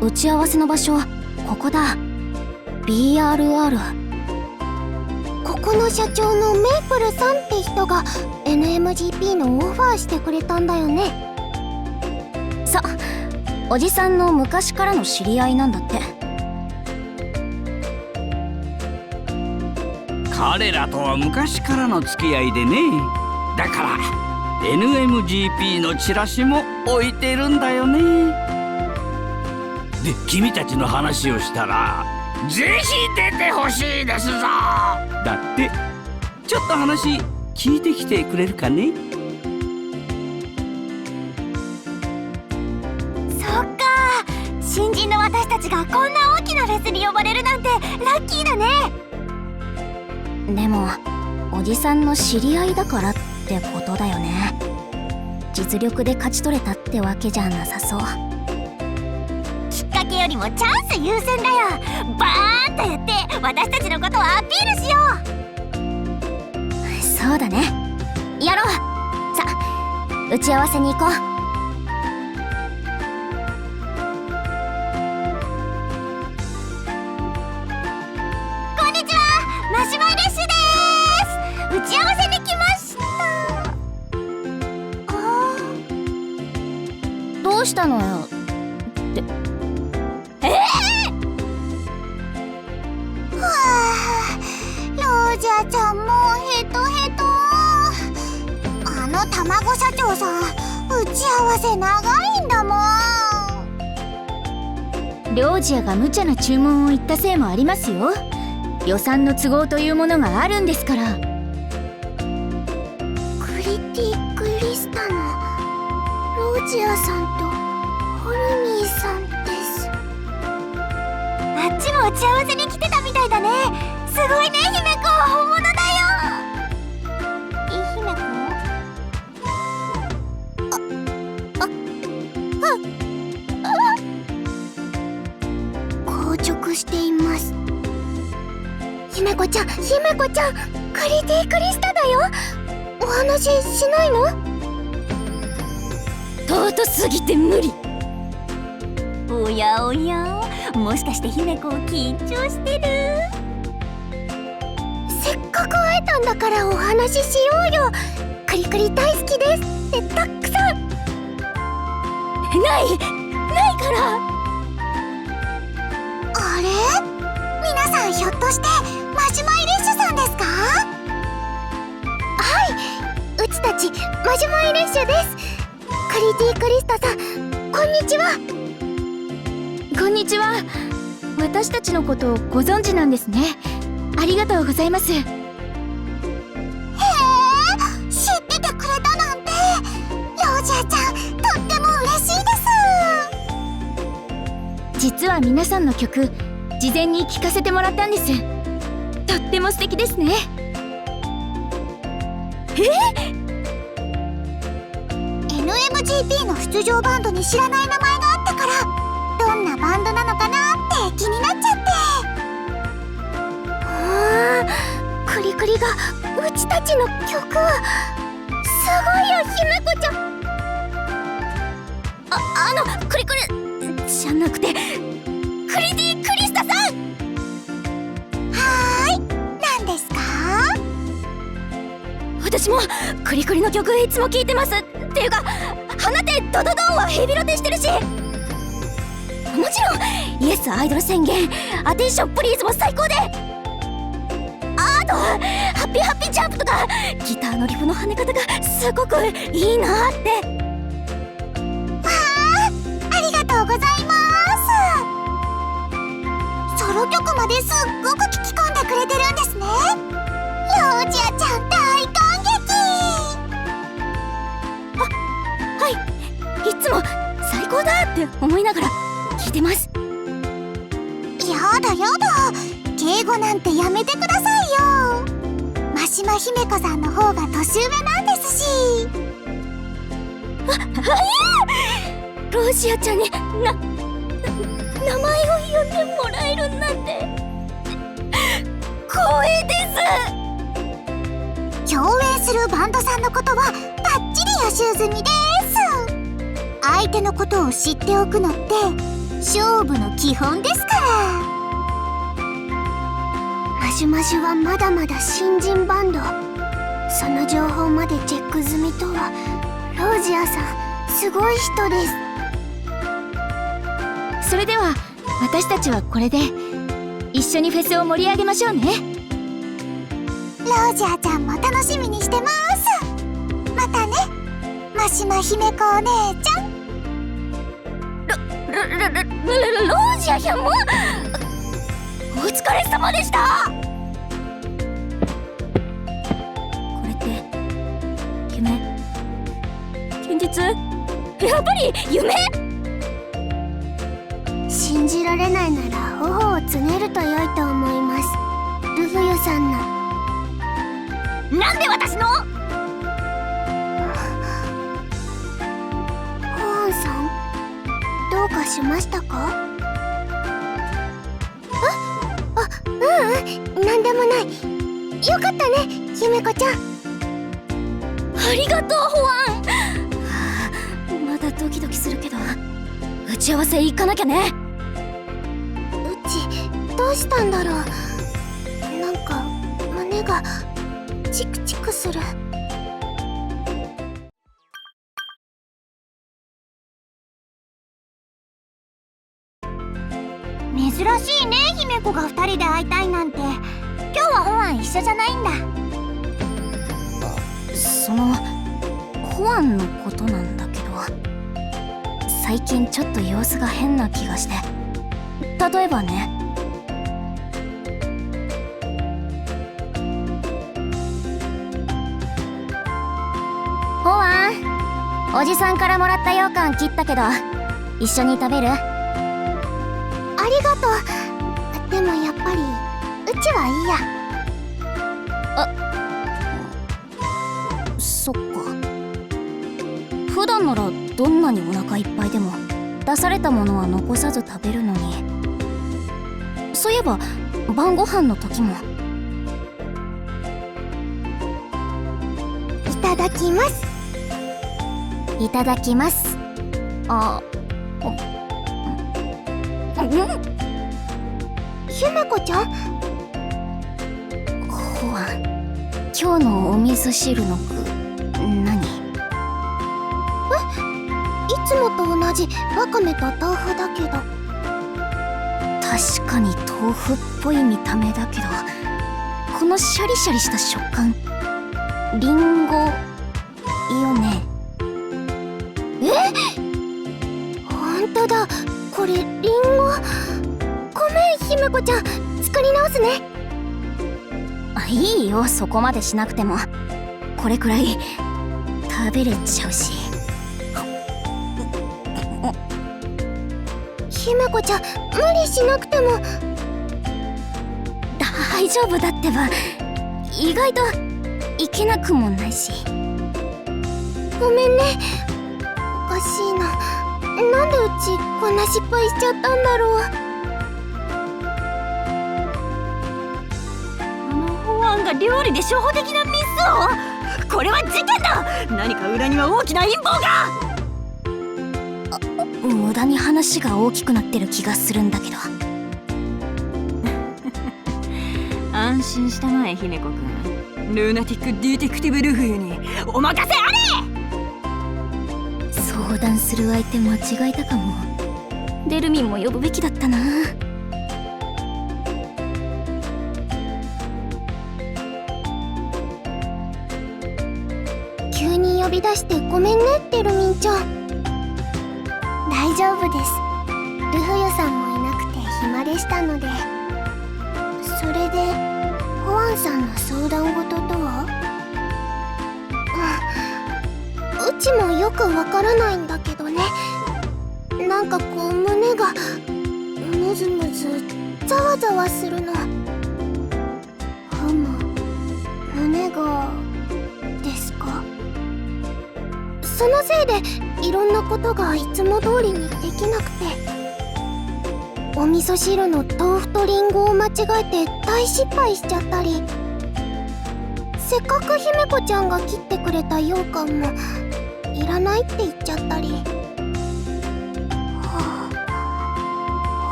打ち合わせの場所、ここだ。 BRR。 ここの社長のメイプルさんって人が NMGP のオファーしてくれたんだよね。さ、おじさんの昔からの知り合いなんだって。彼らとは昔からの付き合いでね。だから NMGP のチラシも置いてるんだよね。で、君たちの話をしたらぜひ出てほしいですぞ。だって。ちょっと話聞いてきてくれるかね。そっか、新人の私たちがこんな大きなフェスに呼ばれるなんてラッキーだね。でもおじさんの知り合いだからってことだよね。実力で勝ち取れたってわけじゃなさそう。きっかけよりもチャンス優先だよ。バーンとやって私たちのことをアピールしよう。そうだね、やろう。さ、打ち合わせに行こう。こんにちは、マシュマイレッシュです。打ち合わせに来ました。どうしたのよって。はあ、ロージャーちゃんもうヘトヘト。あの卵社長さん、打ち合わせ長いんだもん。リョージアが無茶な注文を言ったせいもありますよ。予算の都合というものがあるんですから。クリティ・クリスタのロージアさんとホルミーさんです。あっちも打ち合わせに来てたみたいだね。すごいね、姫子、本物だよ。姫子？硬直しています。姫子ちゃん、姫子ちゃん、クリティ・クリスタだよ。お話ししないの？尊すぎて無理。おやおや、もしかして姫子緊張してる？せっかく会えたんだからお話ししようよ。クリクリ大好きですってたくさん。ないから。あれ？皆さんひょっとしてマシュマイレッシュさんですか？はい、うちたちマシュマイレッシュです。クリティ・クリスタさん、こんにちは。こんにちは。私たちのことをご存知なんですね。ありがとうございます。へえ、知っててくれたなんて。ロージャーちゃん、とっても嬉しいです。実は皆さんの曲、事前に聴かせてもらったんです。とっても素敵ですね。NMGP の出場バンドに知らない名前があったから、どんなバンドなのかなって気になっちゃって。クリクリがうちたちの曲。すごいよ、姫子ちゃん。クリクリじゃなくてクリティ・クリスタさん。はーい、何ですか？私もクリクリの曲いつも聴いてます。っていうか、花手ドドドンはヘビロテしてるし、もちろんイエスアイドル宣言、アテンションプリーズも最高で、あとハッピーハッピージャンプとかギターのリフの跳ね方がすごくいいなって。わあ、ありがとうございます。ソロ曲まですっごく聴き込んでくれてるんですね。ロージアちゃん大感激。はい、いつも最高だって思いながら聞いてます。やだやだ、敬語なんてやめてくださいよ。真島姫子さんの方が年上なんですし。ロージアちゃんに名前を呼んでもらえるなんて光栄です。共演するバンドさんのことはバッチリ予習済みです。相手のことを知っておくのって勝負の基本ですから。マシュマシュはまだまだ新人バンド。その情報までチェック済みとは、ロージアさんすごい人です。それでは私たちはこれで一緒にフェスを盛り上げましょうね。ロージアちゃんも楽しみにしてます。またね、マシマ姫子お姉ちゃん。ロージアちゃんもお疲れ様でした。これって夢？現実？やっぱり夢？信じられないなら頬をつねると良いと思います。ルフユさんの。なんで私の？ホアンさん、どうかしましたか？なんでもない。よかったね、姫子ちゃん。ありがとう、ホワン。まだドキドキするけど、打ち合わせ行かなきゃね。うちどうしたんだろう。なんか胸がチクチクする。珍しいね、姫子が2人で会いたいなんて。今日はホワン一緒じゃないんだ。そのホワンのことなんだけど、最近ちょっと様子が変な気がして。例えばね、ホワン、おじさんからもらった羊羹切ったけど一緒に食べる？ありがとう。でもやっぱりうちはいいや。そっか。普段ならどんなにお腹いっぱいでも出されたものは残さず食べるのに。そういえば晩ご飯の時も。いただきます。いただきます。姫子ちゃん、ホワン、今日のお味噌汁の具何？いつもと同じわかめと豆腐だけど。確かに豆腐っぽい見た目だけど、このシャリシャリした食感、リンゴよね？ほんとだ、これリンゴ。ごめん、姫子ちゃん、作り直すね。いいよ、そこまでしなくても。これくらい食べれちゃうし。姫子ちゃん、無理しなくても。大丈夫だってば。意外といけなくもないし。ごめんね、おかしいな。なんでうちこんな失敗しちゃったんだろう。ホワンが料理で初歩的なミスを。これは事件だ。何か裏には大きな陰謀が。無駄に話が大きくなってる気がするんだけど。安心したまえ、姫子くん。ルーナティック・ディテクティブ・ルフユにお任せあれ。相談する相手間違えたかも。デルミンも呼ぶべきだったな。急に呼び出してごめんね、デルミンちゃん。大丈夫です。ルフユさんもいなくて暇でしたので。それでホワンさんの相談事とは？うちもよくわからないんだけどね。なんかこう胸がムズムズざわざわするの。胸がですか？そのせいでいろんなことがいつも通りにできなくて、お味噌汁の豆腐とリンゴを間違えて大失敗しちゃったり、せっかく姫子ちゃんが切ってくれた羊羹もいらないって言っちゃったり。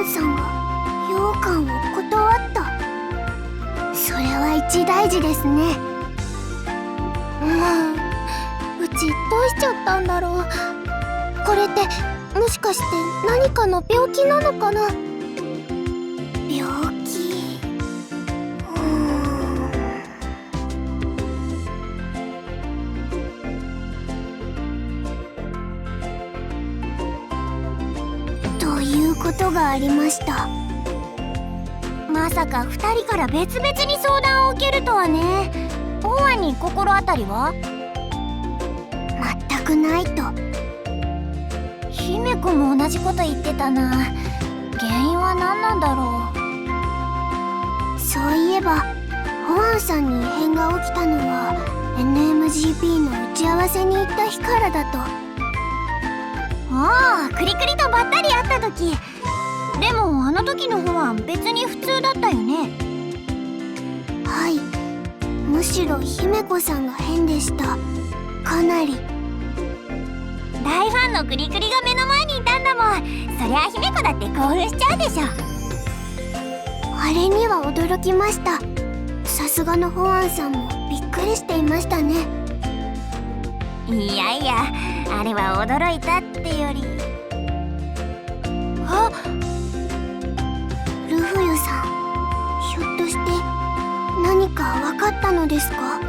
ンさんが羊羹を断った。それは一大事ですね。うちどうしちゃったんだろう。これってもしかして何かの病気なのかな。病気。ということがありました。まさか2人から別々に相談を受けるとはね。オアに心当たりは？全くないと。姫子も同じこと言ってたな。原因は何なんだろう。そういえばホアンさんに異変が起きたのは NMGP の打ち合わせに行った日からだと。ああ、クリクリとばったり会った時。でもあの時のホアン別に普通だったよね。はい、むしろ姫子さんが変でした。かなり。大ファンのクリクリが目の前にいたんだもん。そりゃ姫子だって興奮しちゃうでしょ。あれには驚きました。さすがのホアンさんもびっくりしていましたね。いやいや、あれは驚いたってより。あ、ルフユさん、ひょっとして何か分かったのですか？も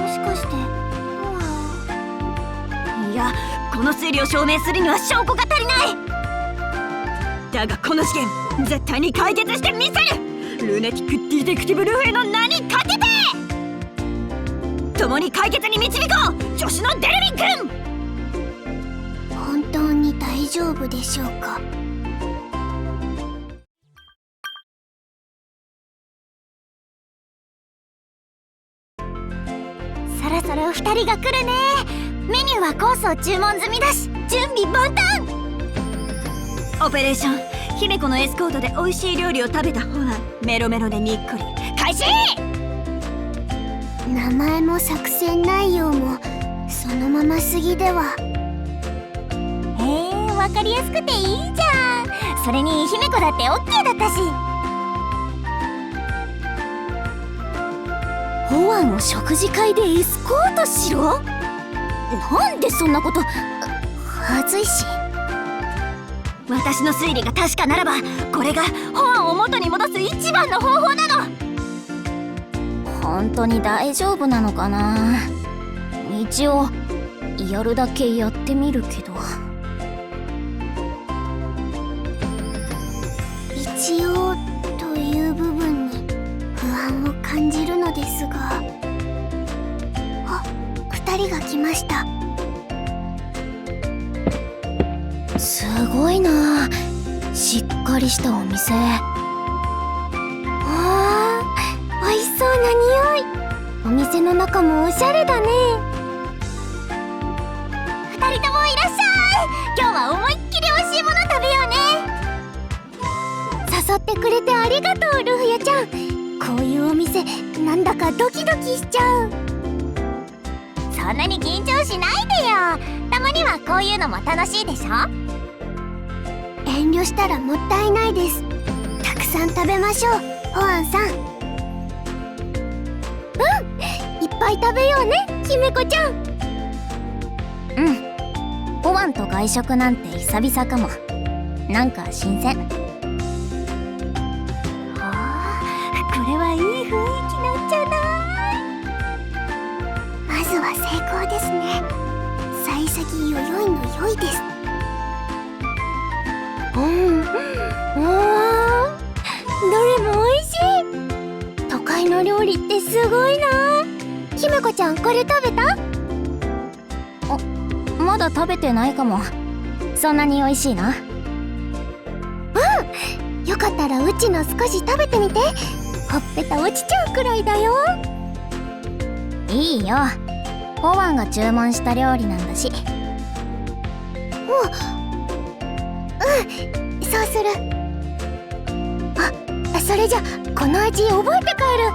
しかして。いや、この推理を証明するには証拠が足りない。だがこの事件絶対に解決してみせる。ルーネティック・ディテクティブ・ルフェの名にかけて共に解決に導こう、女子のデルミン君。本当に大丈夫でしょうか？そろそろ2人が来るね。メニューはコースを注文済みだし準備万端。オペレーション姫子のエスコートで美味しい料理を食べた方はメロメロでにっこり開始。名前も作戦内容もそのまますぎでは。わかりやすくていいじゃん。それに姫子だって OK だったし。ホアンを食事会でエスコートしろ？なんでそんなこと。はずいし。私の推理が確かならばこれがホアンを元に戻す一番の方法なの。本当に大丈夫なのかな。一応やるだけやってみるけど。一応という部分に不安を感じるのですが。あ、2人が来ました。すごいな、しっかりしたお店。あー、美味しそうな匂い。お店の中もおしゃれだね。2人ともいらっしゃい。今日は思いっきり美味しいもの食べようね。誘ってくれてありがとう、ルフヤちゃん。こういうお店なんだかドキドキしちゃう。そんなに緊張しないでよ。たまにはこういうのも楽しいでしょ。遠慮したらもったいないです。たくさん食べましょう、ホアンさん。いっぱい食べようね、姫子ちゃん。ホアンと外食なんて久々かも。なんか新鮮。これはいい雰囲気なんじゃない？まずは成功ですね。幸先よよいの良いです。どれも美味しい。都会の料理ってすごいな。姫子ちゃん、これ食べた？まだ食べてないかも。そんなに美味しいな。よかったらうちの少し食べてみて。ほっぺた落ちちゃうくらいだよ。いいよ、ホアンが注文した料理なんだし。そうする。それじゃこの味覚えて帰る。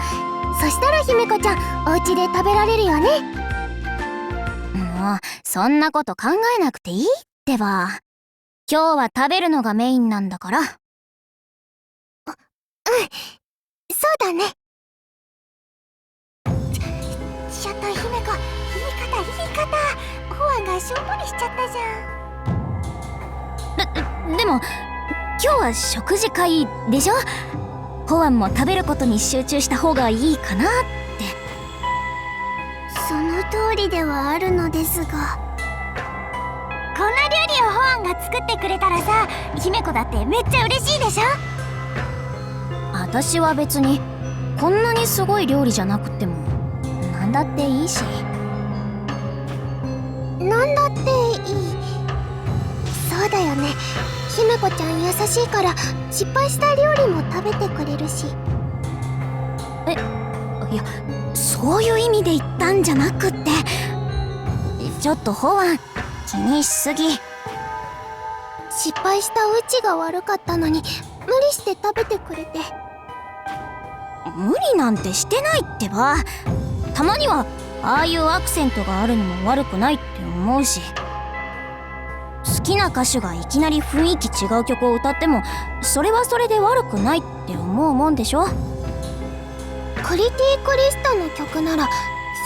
そしたら姫子ちゃん、お家で食べられるよね。もうそんなこと考えなくていいってば。今日は食べるのがメインなんだから。そうだね。ちょっと姫子、言い方。ホワンがしょんぼりしちゃったじゃん。でも今日は食事会でしょ。ホワンも食べることに集中した方がいいかなって。その通りではあるのですが、こんな料理をホワンが作ってくれたらさ、姫子だってめっちゃ嬉しいでしょ。私は別にこんなにすごい料理じゃなくてもなんだっていいし。なんだっていい。そうだよね。姫子ちゃん優しいから失敗した料理も食べてくれるし。いや、そういう意味で言ったんじゃなくって。ちょっとホワン、気にしすぎ。失敗したうちが悪かったのに無理して食べてくれて。無理なんてしてないってば。たまにはああいうアクセントがあるのも悪くないって思うし。好きな歌手がいきなり雰囲気違う曲を歌ってもそれはそれで悪くないって思うもんでしょ。クリティクリスタの曲なら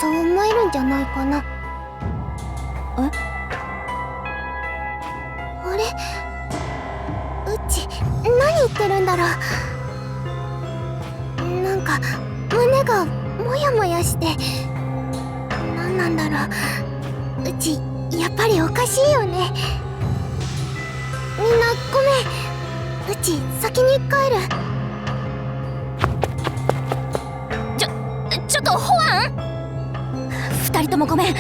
そう思えるんじゃないかな。あれ、うち何言ってるんだろう。なんか胸がモヤモヤして。何なんだろう。うちやっぱりおかしいよね。みんなごめん。うち先に帰る。ちょっとホワン、二人ともごめん。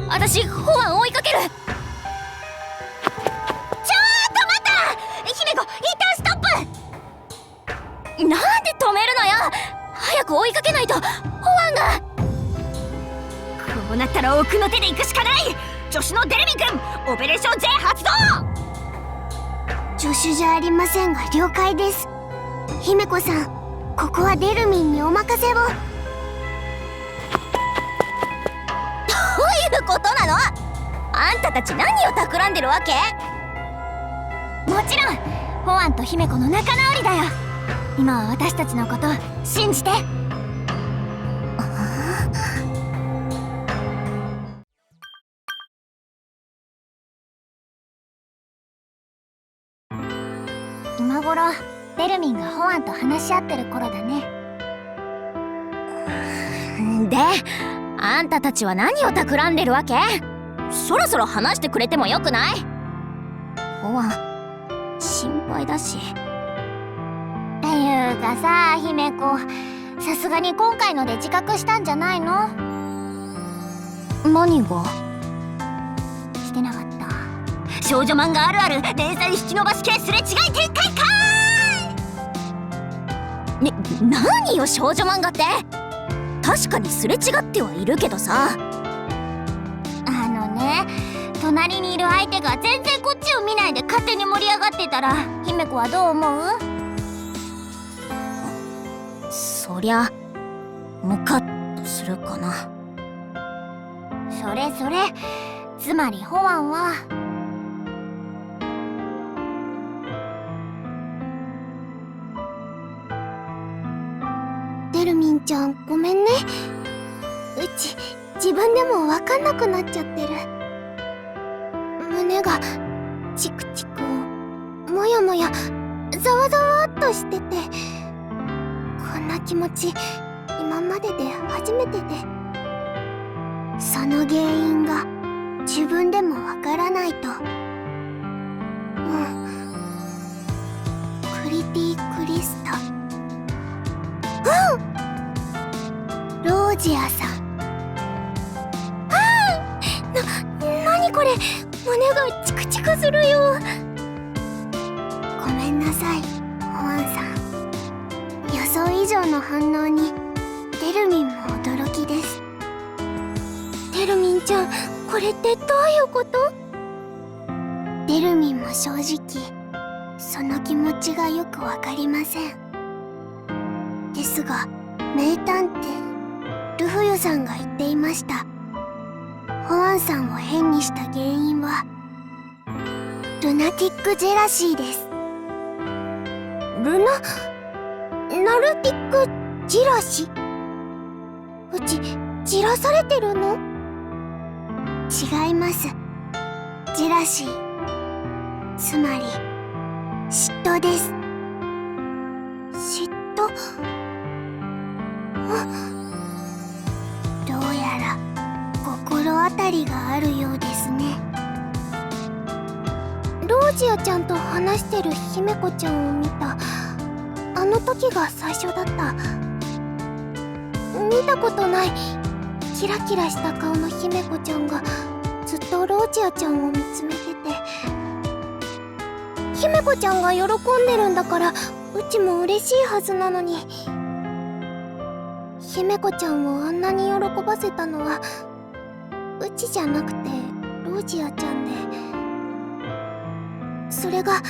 私ホワン追いかける。ちょっと待った、姫子、一旦ストップ。なんで止めるのよ。早く追いかけないとホワンが。こうなったら奥の手で行くしかない。助手のデレミン君、オペレーション J 発動。助手じゃありませんが了解です。姫子さん、ここはデルミンにお任せを。どういうことなの。あんたたち何を企んでるわけ。もちろんホワンと姫子の仲直りだよ。今は私たちのこと信じて。今頃デルミンがホワンと話し合ってる頃だね。で、あんたたちは何を企んでるわけ。そろそろ話してくれてもよくない。ホワン心配だし。っていうかさ、姫子、さすがに今回ので自覚したんじゃないの。何が。してなかった。少女漫画あるある連載引き伸ばし系すれ違い展開かーい。何よ少女漫画って。確かにすれ違ってはいるけどさ。隣にいる相手が全然こっちを見ないで勝手に盛り上がってたら姫子はどう思う？そりゃムカッとするかな。それつまりホワンはデルミンちゃんごめんね。うち自分でも分かんなくなっちゃってる。胸がチクチクもやもやざわざわっとしてて、こんな気持ち今までで初めてで、その原因が自分でもわからないと。クリティクリスタ、ロージアさん。なにこれ、胸がチクチクするよ。ごめんなさいホワンさん。予想以上の反応にデルミンも驚きです。デルミンちゃん、これってどういうこと？デルミンも正直その気持ちがよくわかりません。ですが名探偵ルフユさんが言っていました。ホワンさんを変にした原因はルナティックジェラシーです。ナルティックジェラシー？うちじらされてるの？違います。ジェラシー、つまり嫉妬です。嫉妬？どうやら心当たりがあるようですね。ロージアちゃんと話してる姫子ちゃんを見たあの時が最初だった。見たことないキラキラした顔の姫子ちゃんがずっとロージアちゃんを見つめてて、姫子ちゃんが喜んでるんだからうちも嬉しいはずなのに、姫子ちゃんをあんなに喜ばせたのはうちじゃなくてロージアちゃんで、それが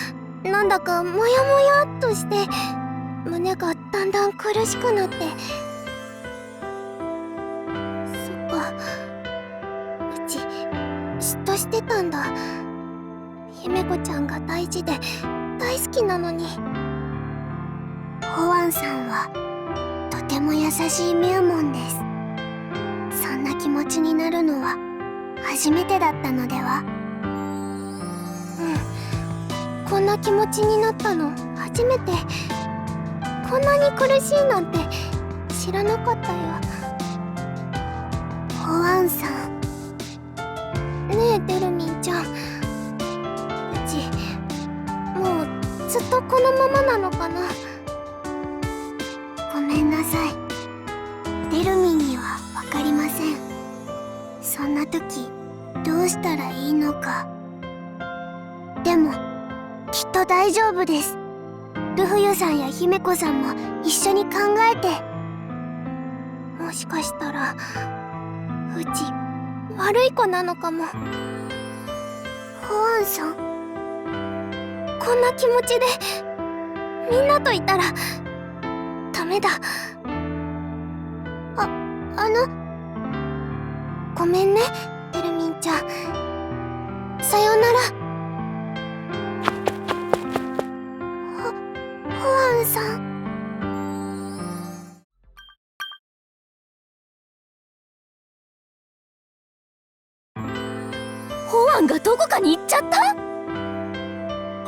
なんだかモヤモヤっとして胸がだんだん苦しくなって。そっか、うち嫉妬してたんだ。姫子ちゃんが大事で大好きなのに。ホワンさんはとても優しいミューモンです。そんな気持ちになるのは初めてだったのでは？こんな気持ちになったの初めて。こんなに苦しいなんて知らなかったよ。ホワンさん。ねえテルミンちゃん、うちもうずっとこのままなのかな？ごめんなさい。テルミンにはわかりません。そんな時どうしたらいいのか。でもきっと大丈夫です。ルフユさんや姫子さんも一緒に考えて。もしかしたらうち悪い子なのかも。ホワンさん、こんな気持ちでみんなといたらダメだ。ごめんねテルミンちゃん。さよなら。ホワンさん。ホワンがどこかに行っちゃった？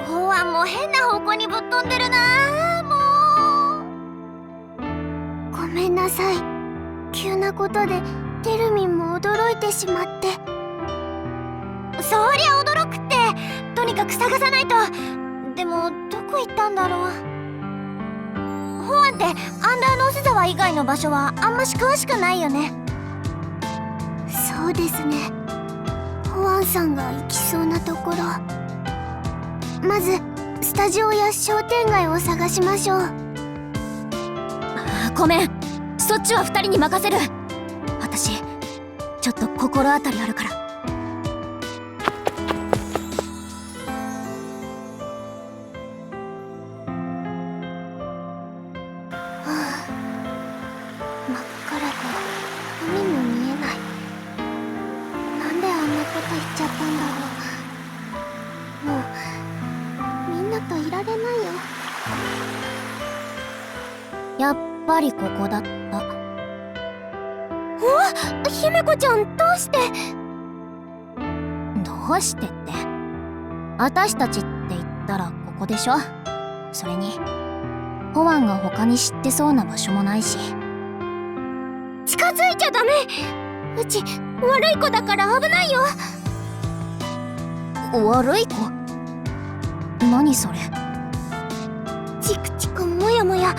ホワンも変な方向にぶっ飛んでるな。もうごめんなさい。急なことでテルミンも驚いてしまって。そりゃ驚くって。とにかく探さないと。でもどこ行ったんだろう。ホワンってアンダーノース沢以外の場所はあんまし詳しくないよね。そうですね。ホワンさんが行きそうなところ、まずスタジオや商店街を探しましょう。ごめん、そっちは2人に任せる。私ちょっと心当たりあるから。真っ暗で海も見えない。なんであんなこと言っちゃったんだろう。もうみんなといられないよ。やっぱりここだった。姫子ちゃん、どうして？どうしてって、私たちって言ったらここでしょ。それにホワンが他に知ってそうな場所もないし。近づいちゃダメ。うち悪い子だから危ないよ。悪い子？何それ？チクチクモヤモヤ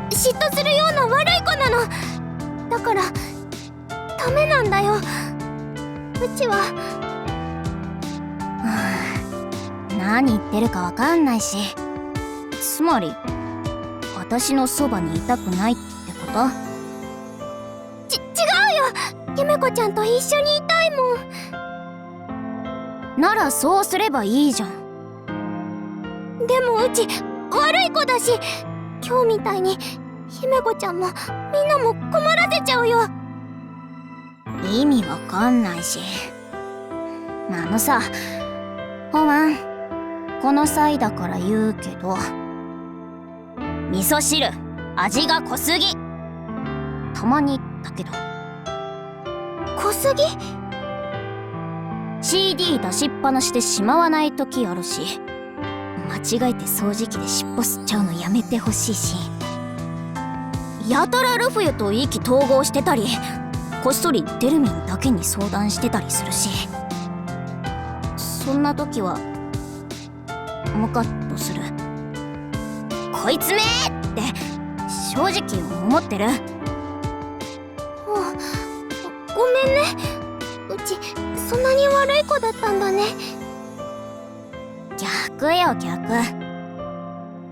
嫉妬するような悪い子なの。だからダメなんだよ。うちは。何言ってるかわかんないし。つまり私のそばにいたくないってこと？違うよ。姫子ちゃんと一緒にいたいもん。ならそうすればいいじゃん。でもうち悪い子だし、今日みたいに姫子ちゃんもみんなも困らせちゃうよ。意味わかんないし。さ、ホワン、この際だから言うけど、味噌汁味が濃すぎ。たまにだけど。濃すぎ？ CD 出しっぱなしでしまわない時あるし、間違えて掃除機で尻尾吸っちゃうのやめてほしいし、やたらルフィと意気投合してたり、こっそりデルミンだけに相談してたりするし、そんな時はムカッとする。こいつめーって正直思ってる。ごめんね。うちそんなに悪い子だったんだね。逆よ逆。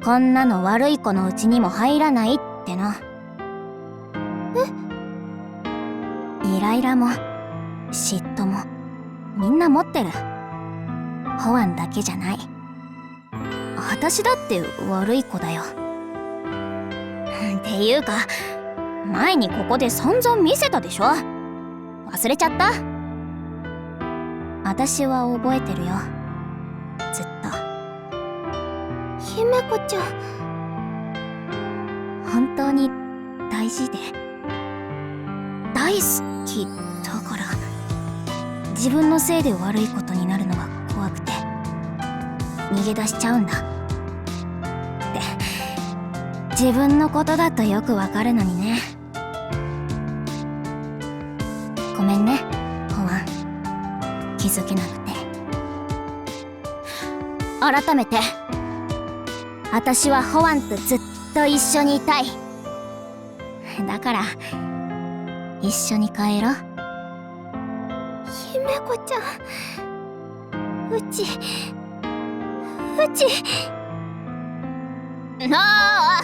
こんなの悪い子のうちにも入らないっての。イライラも嫉妬もみんな持ってる。ホワンだけじゃない。私だって悪い子だよ。っていうか前にここで散々見せたでしょ。忘れちゃった？私は覚えてるよ、ずっと。姫子ちゃん、本当に大事で大好きだから、自分のせいで悪いことになるのが怖くて逃げ出しちゃうんだ。で、自分のことだとよくわかるのにね。ごめんね、ホワン。気づけなくて。改めて、私はホワンとずっと一緒にいたい。だから一緒に帰ろう。姫子ちゃん、うちああ、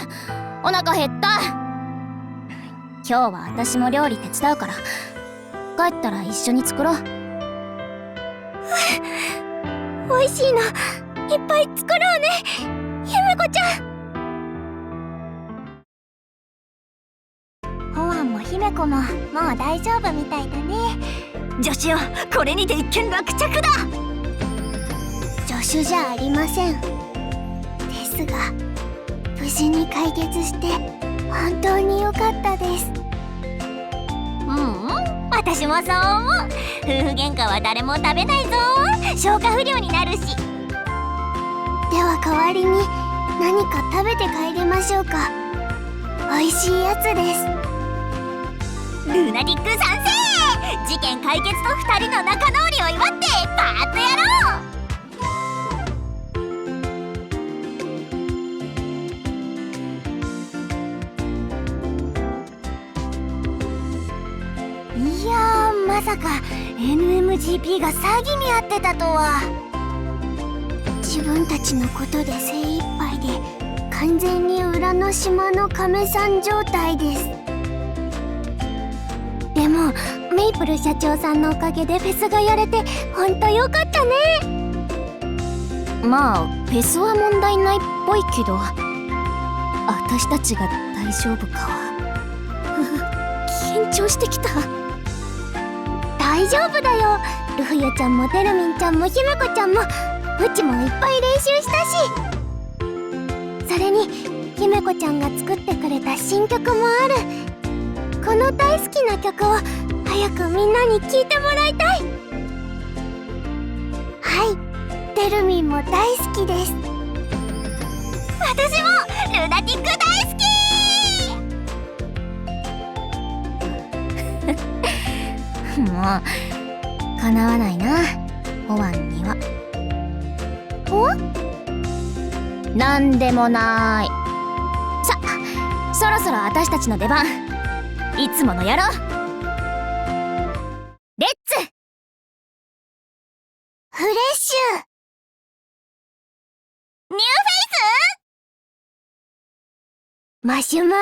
お腹減った。今日は私も料理手伝うから、帰ったら一緒に作ろう。美味しいのいっぱい作ろうね、姫子ちゃん。ホワンも姫子ももう大丈夫みたいだね。助手よ、これにて一件落着だ。助手じゃありません。ですが無事に解決して本当に良かったです。私もそう思う。夫婦喧嘩は誰も食べないぞ。消化不良になるし。では代わりに何か食べて帰りましょうか。美味しいやつです。ルナティック賛成。事件解決と2人の仲直りを祝ってパーッとやろう。いやー、まさか NMGP が詐欺に遭ってたとは。自分たちのことで精一杯で完全に裏の島の亀さん状態です。でもメイプル社長さんのおかげでフェスがやれてほんとよかったね。まあフェスは問題ないっぽいけど、私たちが大丈夫かは。緊張してきた。大丈夫だよ。ルフユちゃんもデルミンちゃんも姫子ちゃんもうちもいっぱい練習したし。それに姫子ちゃんが作ってくれた新曲もある。この大好きな曲を早くみんなに聴いてもらいたい。はい、デルミンも大好きです。私もルナティック大好き。もう叶わないな、ホワンには。なんでもない。そろそろ私たちの出番。いつものやろう。レッツフレッシュニューフェイスマシュマーイ。